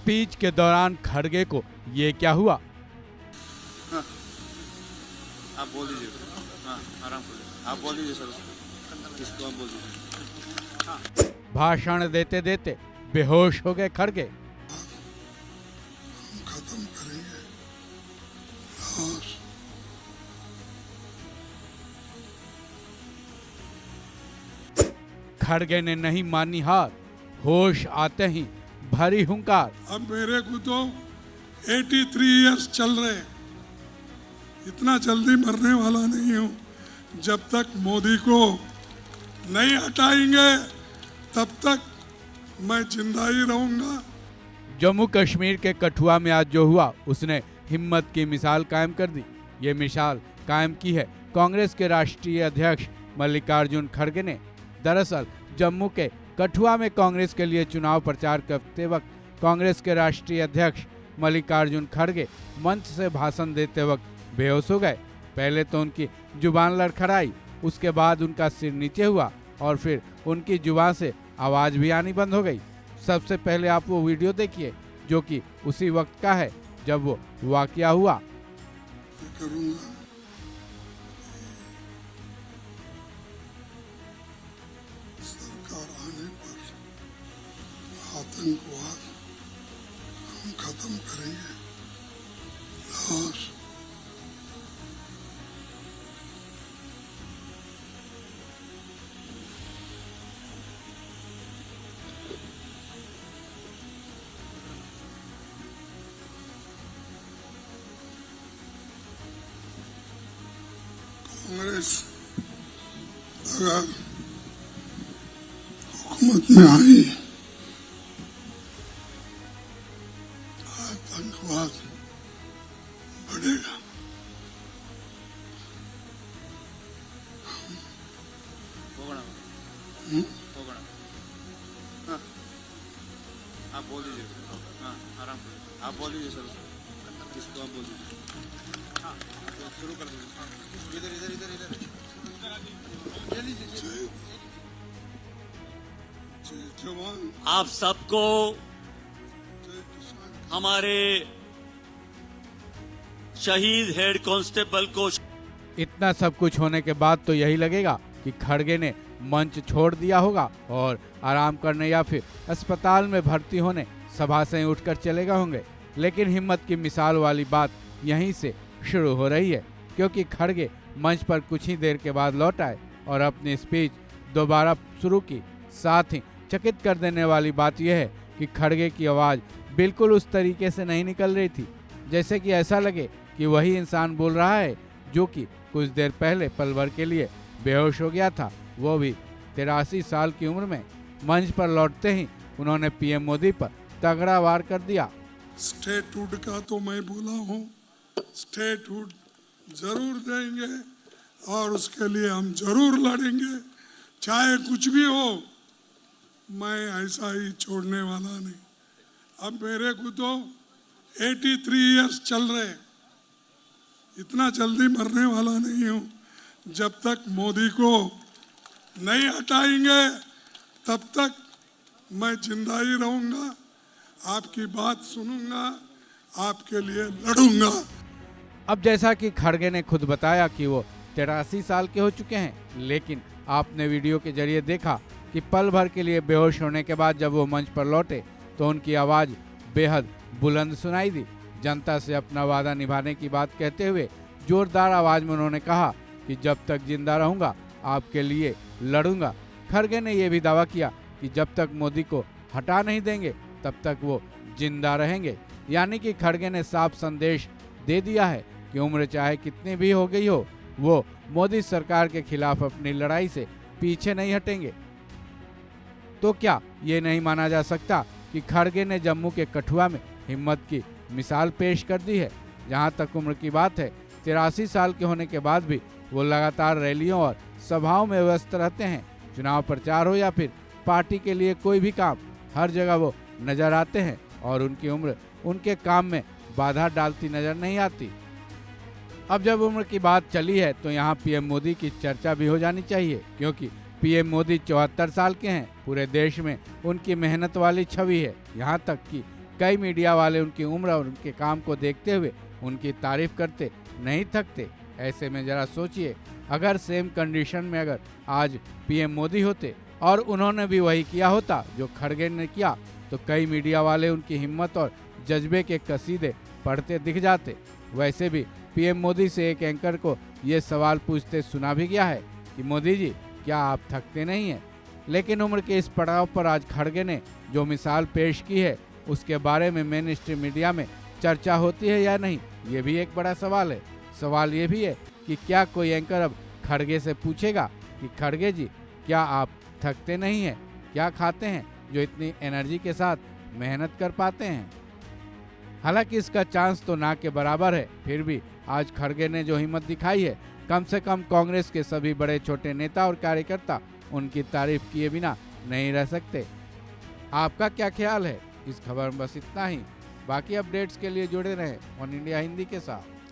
Speech के दौरान खड़गे को ये क्या हुआ? हाँ, आप बोल दीजिए। हाँ, आराम से आप बोल दीजिए सर, इसको आप बोल दीजिए। हाँ। भाषण देते देते बेहोश हो गए खड़गे। खत्म करेंगे और खड़गे ने नहीं मानी हार, होश आते ही भरी हुंकार। अब मेरे को तो 83 इयर्स चल रहे, इतना जल्दी मरने वाला नहीं हूं। जब तक मोदी को नहीं हटाएंगे तब तक मैं जिंदा ही रहूंगा। जम्मू कश्मीर के कठुआ में आज जो हुआ उसने हिम्मत की मिसाल कायम कर दी। ये मिसाल कायम की है कांग्रेस के राष्ट्रीय अध्यक्ष मल्लिकार्जुन खड़गे ने। दरअसल जम्मू के कठुआ में कांग्रेस के लिए चुनाव प्रचार करते वक्त कांग्रेस के राष्ट्रीय अध्यक्ष मल्लिकार्जुन खड़गे मंच से भाषण देते वक्त बेहोश हो गए। पहले तो उनकी जुबान लड़खड़ाई, उसके बाद उनका सिर नीचे हुआ और फिर उनकी जुबान से आवाज भी आनी बंद हो गई। सबसे पहले आप वो वीडियो देखिए जो कि उसी वक्त का है जब वो वाकया हुआ। करूंगा सरकार आने पर आतंकवाद हम खत्म करेंगे और कांग्रेस अगर हुकूमत में आई, आतंकवाद बढ़ेगा। होगा। हाँ, आप बोल दीजिए। हाँ, आराम से आप बोल दीजिए सर, इसको आप बोल दीजिए। हाँ, शुरू कर दीजिए। इधर इधर इधर इधर जवान आप सबको हमारे शहीद हेड कांस्टेबल को इतना सब कुछ होने के बाद तो यही लगेगा कि खड़गे ने मंच छोड़ दिया होगा और आराम करने या फिर अस्पताल में भर्ती होने सभा से ही उठकर चले गए होंगे। लेकिन हिम्मत की मिसाल वाली बात यहीं से शुरू हो रही है, क्योंकि खड़गे मंच पर कुछ ही देर के बाद लौट आए और अपनी स्पीच दोबारा शुरू की। साथ ही चकित कर देने वाली बात यह है कि खड़गे की आवाज़ बिल्कुल उस तरीके से नहीं निकल रही थी जैसे कि ऐसा लगे कि वही इंसान बोल रहा है जो कि कुछ देर पहले पल भर के लिए बेहोश हो गया था, वो भी 83 साल की उम्र में। मंच पर लौटते ही उन्होंने पीएम मोदी पर तगड़ा वार कर दिया। स्टेटहुड का तो मैं बोला हूँ, स्टेटहुड जरूर देंगे और उसके लिए हम जरूर लड़ेंगे, चाहे कुछ भी हो। मैं ऐसा ही छोड़ने वाला नहीं। अब मेरे को तो 83 इयर्स चल रहे, इतना जल्दी मरने वाला नहीं हूँ। जब तक मोदी को नहीं हटाएंगे तब तक मैं जिंदा ही रहूंगा, आपकी बात सुनूंगा, आपके लिए लड़ूंगा। अब जैसा कि खड़गे ने खुद बताया कि वो 83 साल के हो चुके हैं, लेकिन आपने वीडियो के जरिए देखा कि पल भर के लिए बेहोश होने के बाद जब वो मंच पर लौटे तो उनकी आवाज़ बेहद बुलंद सुनाई दी। जनता से अपना वादा निभाने की बात कहते हुए जोरदार आवाज़ में उन्होंने कहा कि जब तक जिंदा रहूंगा आपके लिए लड़ूंगा। खड़गे ने यह भी दावा किया कि जब तक मोदी को हटा नहीं देंगे तब तक वो जिंदा रहेंगे। यानी कि खड़गे ने साफ संदेश दे दिया है कि उम्र चाहे कितनी भी हो गई हो, वो मोदी सरकार के खिलाफ अपनी लड़ाई से पीछे नहीं हटेंगे। तो क्या ये नहीं माना जा सकता कि खड़गे ने जम्मू के कठुआ में हिम्मत की मिसाल पेश कर दी है? जहां तक उम्र की बात है, 83 साल के होने के बाद भी वो लगातार रैलियों और सभाओं में व्यस्त रहते हैं। चुनाव प्रचार हो या फिर पार्टी के लिए कोई भी काम, हर जगह वो नजर आते हैं और उनकी उम्र उनके काम में बाधा डालती नजर नहीं आती। अब जब उम्र की बात चली है तो यहाँ पीएम मोदी की चर्चा भी हो जानी चाहिए, क्योंकि पीएम मोदी 74 साल के हैं। पूरे देश में उनकी मेहनत वाली छवि है। यहाँ तक कि कई मीडिया वाले उनकी उम्र और उनके काम को देखते हुए उनकी तारीफ करते नहीं थकते। ऐसे में जरा सोचिए, अगर सेम कंडीशन में अगर आज पीएम मोदी होते और उन्होंने भी वही किया होता जो खड़गे ने किया, तो कई मीडिया वाले उनकी हिम्मत और जज्बे के कसीदे पढ़ते दिख जाते। वैसे भी पीएम मोदी से एक एंकर को ये सवाल पूछते सुना भी गया है कि मोदी जी, क्या आप थकते नहीं हैं? लेकिन उम्र के इस पड़ाव पर आज खड़गे ने जो मिसाल पेश की है, उसके बारे में मेन स्ट्रीम मीडिया में चर्चा होती है या नहीं, ये भी एक बड़ा सवाल है। सवाल ये भी है कि क्या कोई एंकर अब खड़गे से पूछेगा कि खड़गे जी, क्या आप थकते नहीं हैं? क्या खाते हैं जो इतनी एनर्जी के साथ मेहनत कर पाते हैं? हालांकि इसका चांस तो ना के बराबर है, फिर भी आज खड़गे ने जो हिम्मत दिखाई है, कम से कम कांग्रेस के सभी बड़े छोटे नेता और कार्यकर्ता उनकी तारीफ किए बिना नहीं रह सकते। आपका क्या ख्याल है? इस खबर में बस इतना ही। बाकी अपडेट्स के लिए जुड़े रहें वन इंडिया हिंदी के साथ।